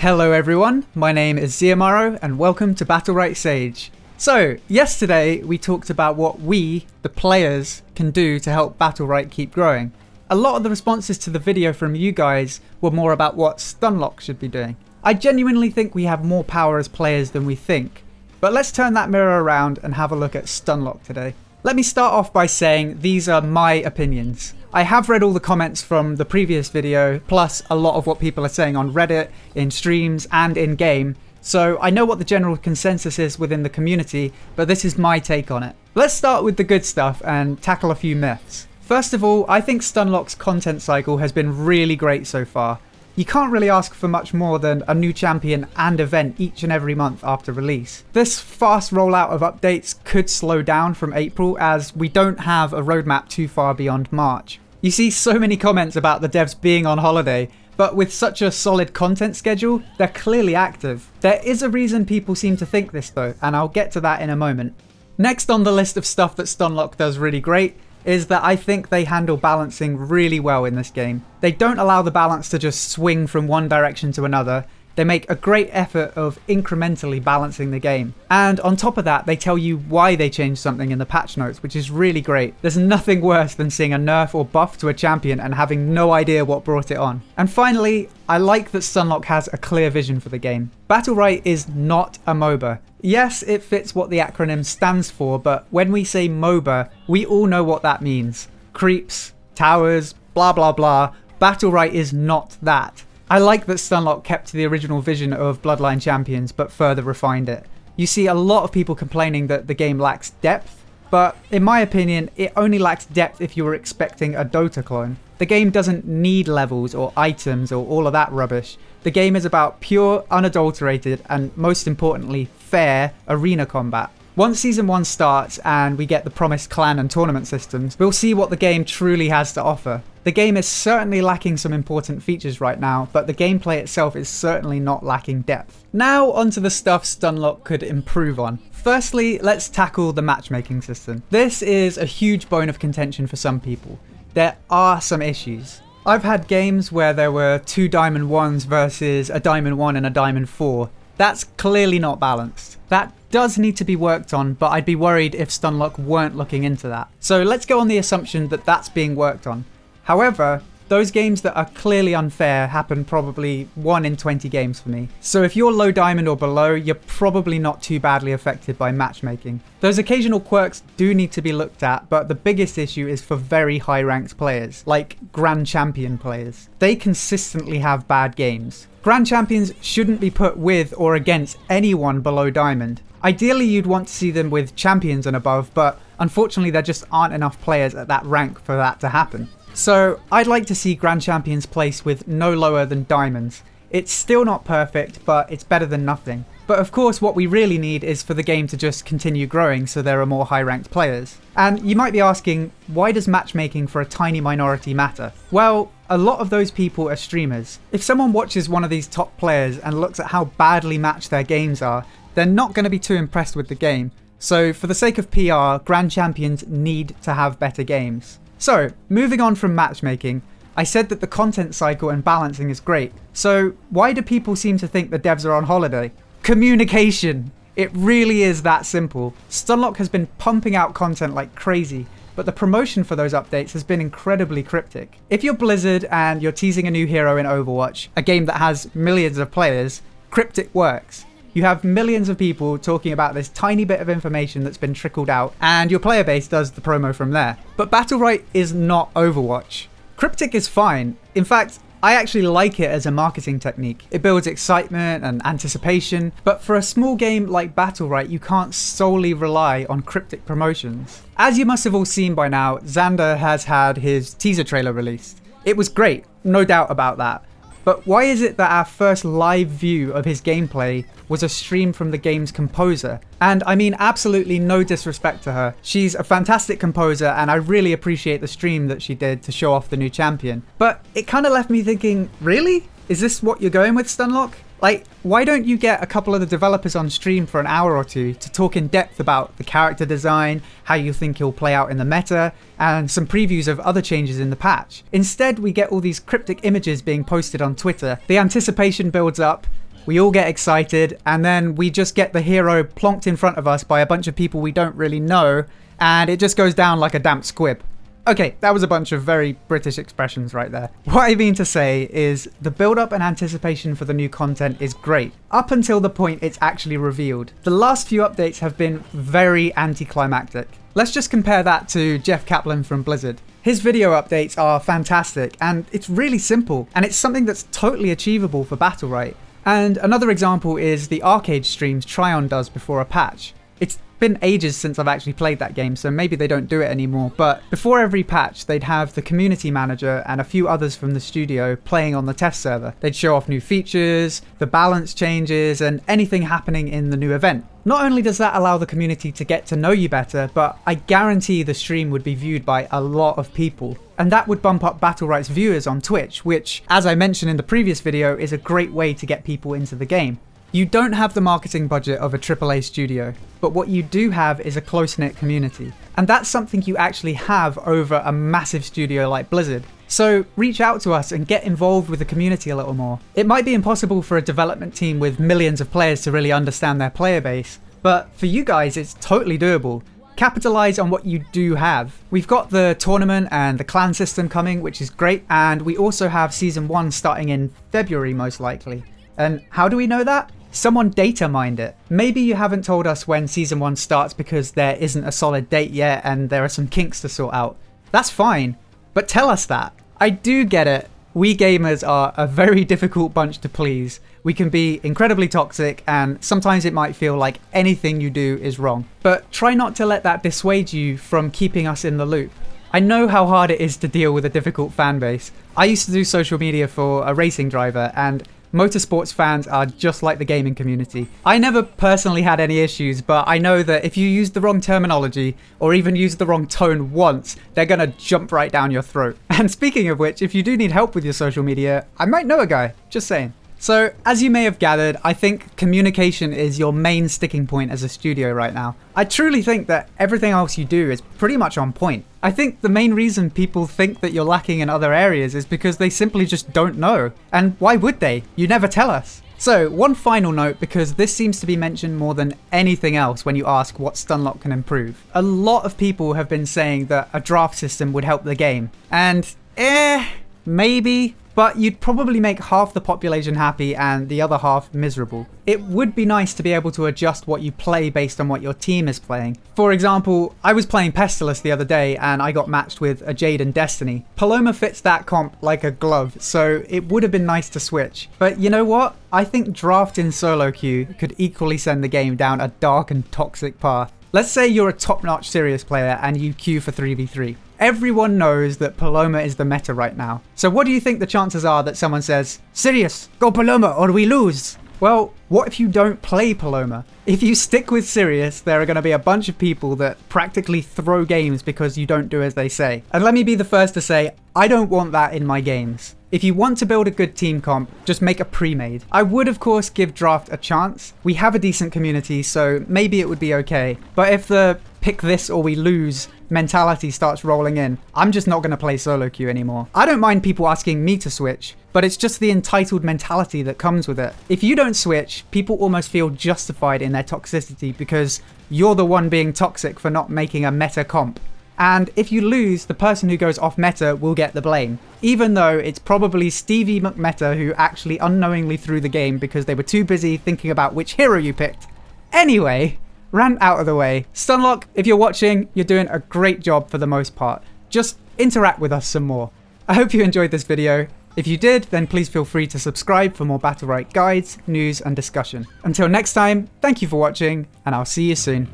Hello everyone, my name is Ziamaro and welcome to Battlerite Sage. So, yesterday we talked about what we, the players, can do to help Battlerite keep growing. A lot of the responses to the video from you guys were more about what Stunlock should be doing. I genuinely think we have more power as players than we think. But let's turn that mirror around and have a look at Stunlock today. Let me start off by saying these are my opinions. I have read all the comments from the previous video, plus a lot of what people are saying on Reddit, in streams, and in-game, so I know what the general consensus is within the community, but this is my take on it. Let's start with the good stuff and tackle a few myths. First of all, I think Stunlock's content cycle has been really great so far. You can't really ask for much more than a new champion and event each and every month after release. This fast rollout of updates could slow down from April as we don't have a roadmap too far beyond March. You see so many comments about the devs being on holiday, but with such a solid content schedule, they're clearly active. There is a reason people seem to think this though, and I'll get to that in a moment. Next on the list of stuff that Stunlock does really great is that I think they handle balancing really well in this game. They don't allow the balance to just swing from one direction to another. They make a great effort of incrementally balancing the game. And on top of that, they tell you why they changed something in the patch notes, which is really great. There's nothing worse than seeing a nerf or buff to a champion and having no idea what brought it on. And finally, I like that Stunlock has a clear vision for the game. Battlerite is not a MOBA. Yes, it fits what the acronym stands for, but when we say MOBA, we all know what that means. Creeps, towers, blah blah blah. Battlerite is not that. I like that Stunlock kept to the original vision of Bloodline Champions, but further refined it. You see a lot of people complaining that the game lacks depth, but in my opinion, it only lacks depth if you were expecting a Dota clone. The game doesn't need levels or items or all of that rubbish. The game is about pure, unadulterated, and most importantly, fair arena combat. Once Season 1 starts and we get the promised clan and tournament systems, we'll see what the game truly has to offer. The game is certainly lacking some important features right now, but the gameplay itself is certainly not lacking depth. Now onto the stuff Stunlock could improve on. Firstly, let's tackle the matchmaking system. This is a huge bone of contention for some people. There are some issues. I've had games where there were 2 Diamond 1s versus a Diamond 1 and a Diamond 4. That's clearly not balanced. That does need to be worked on, but I'd be worried if Stunlock weren't looking into that. So let's go on the assumption that that's being worked on. However, those games that are clearly unfair happen probably 1 in 20 games for me. So if you're low diamond or below, you're probably not too badly affected by matchmaking. Those occasional quirks do need to be looked at, but the biggest issue is for very high ranked players, like Grand Champion players. They consistently have bad games. Grand Champions shouldn't be put with or against anyone below diamond. Ideally you'd want to see them with champions and above, but unfortunately there just aren't enough players at that rank for that to happen. So I'd like to see Grand Champions placed with no lower than diamonds. It's still not perfect, but it's better than nothing. But of course what we really need is for the game to just continue growing so there are more high ranked players. And you might be asking, why does matchmaking for a tiny minority matter? Well, a lot of those people are streamers. If someone watches one of these top players and looks at how badly matched their games are, they're not going to be too impressed with the game. So for the sake of PR, Grand Champions need to have better games. So, moving on from matchmaking, I said that the content cycle and balancing is great. So, why do people seem to think the devs are on holiday? Communication! It really is that simple. Stunlock has been pumping out content like crazy, but the promotion for those updates has been incredibly cryptic. If you're Blizzard and you're teasing a new hero in Overwatch, a game that has millions of players, cryptic works. You have millions of people talking about this tiny bit of information that's been trickled out, and your player base does the promo from there. But Battlerite is not Overwatch. Cryptic is fine. In fact, I actually like it as a marketing technique. It builds excitement and anticipation, but for a small game like Battlerite, you can't solely rely on cryptic promotions. As you must have all seen by now, Xander has had his teaser trailer released. It was great, no doubt about that. But why is it that our first live view of his gameplay was a stream from the game's composer? And I mean absolutely no disrespect to her. She's a fantastic composer and I really appreciate the stream that she did to show off the new champion. But it kind of left me thinking, really? Is this what you're going with, Stunlock? Like, why don't you get a couple of the developers on stream for an hour or two to talk in depth about the character design, how you think he'll play out in the meta, and some previews of other changes in the patch? Instead, we get all these cryptic images being posted on Twitter. The anticipation builds up, we all get excited, and then we just get the hero plonked in front of us by a bunch of people we don't really know, and it just goes down like a damp squib. Okay, that was a bunch of very British expressions right there. What I mean to say is the build-up and anticipation for the new content is great, up until the point it's actually revealed. The last few updates have been very anticlimactic. Let's just compare that to Jeff Kaplan from Blizzard. His video updates are fantastic, and it's really simple, and it's something that's totally achievable for Battlerite. And another example is the arcade streams Tryon does before a patch. It's been ages since I've actually played that game, so maybe they don't do it anymore, but before every patch they'd have the community manager and a few others from the studio playing on the test server. They'd show off new features, the balance changes, and anything happening in the new event. Not only does that allow the community to get to know you better, but I guarantee the stream would be viewed by a lot of people. And that would bump up Battlerite's viewers on Twitch, which, as I mentioned in the previous video, is a great way to get people into the game. You don't have the marketing budget of a AAA studio, but what you do have is a close-knit community. And that's something you actually have over a massive studio like Blizzard. So reach out to us and get involved with the community a little more. It might be impossible for a development team with millions of players to really understand their player base, but for you guys it's totally doable. Capitalize on what you do have. We've got the tournament and the clan system coming, which is great, and we also have Season 1 starting in February most likely. And how do we know that? Someone data mined it. Maybe you haven't told us when Season 1 starts because there isn't a solid date yet and there are some kinks to sort out. That's fine, but tell us that. I do get it. We gamers are a very difficult bunch to please. We can be incredibly toxic, and sometimes it might feel like anything you do is wrong. But try not to let that dissuade you from keeping us in the loop. I know how hard it is to deal with a difficult fan base. I used to do social media for a racing driver, and motorsports fans are just like the gaming community. I never personally had any issues, but I know that if you use the wrong terminology or even use the wrong tone once, they're gonna jump right down your throat. And speaking of which, if you do need help with your social media, I might know a guy, just saying. So, as you may have gathered, I think communication is your main sticking point as a studio right now. I truly think that everything else you do is pretty much on point. I think the main reason people think that you're lacking in other areas is because they simply just don't know. And why would they? You never tell us. So, one final note, because this seems to be mentioned more than anything else when you ask what Stunlock can improve. A lot of people have been saying that a draft system would help the game. And, maybe. But you'd probably make half the population happy and the other half miserable. It would be nice to be able to adjust what you play based on what your team is playing. For example, I was playing Pestilus the other day and I got matched with a Jade and Destiny. Paloma fits that comp like a glove, so it would have been nice to switch. But you know what? I think draft in solo queue could equally send the game down a dark and toxic path. Let's say you're a top-notch Sirius player and you queue for 3v3. Everyone knows that Paloma is the meta right now. So what do you think the chances are that someone says, "Sirius, go Paloma or we lose"? Well, what if you don't play Paloma? If you stick with Sirius, there are going to be a bunch of people that practically throw games because you don't do as they say. And let me be the first to say, I don't want that in my games. If you want to build a good team comp, just make a pre-made. I would of course give draft a chance. We have a decent community, so maybe it would be okay. But if the pick this or we lose mentality starts rolling in, I'm just not going to play solo queue anymore. I don't mind people asking me to switch, but it's just the entitled mentality that comes with it. If you don't switch, people almost feel justified in their toxicity because you're the one being toxic for not making a meta comp. And if you lose, the person who goes off meta will get the blame. Even though it's probably Stevie McMeta who actually unknowingly threw the game because they were too busy thinking about which hero you picked. Anyway, rant out of the way. Stunlock, if you're watching, you're doing a great job for the most part. Just interact with us some more. I hope you enjoyed this video. If you did, then please feel free to subscribe for more Battlerite guides, news and discussion. Until next time, thank you for watching, and I'll see you soon.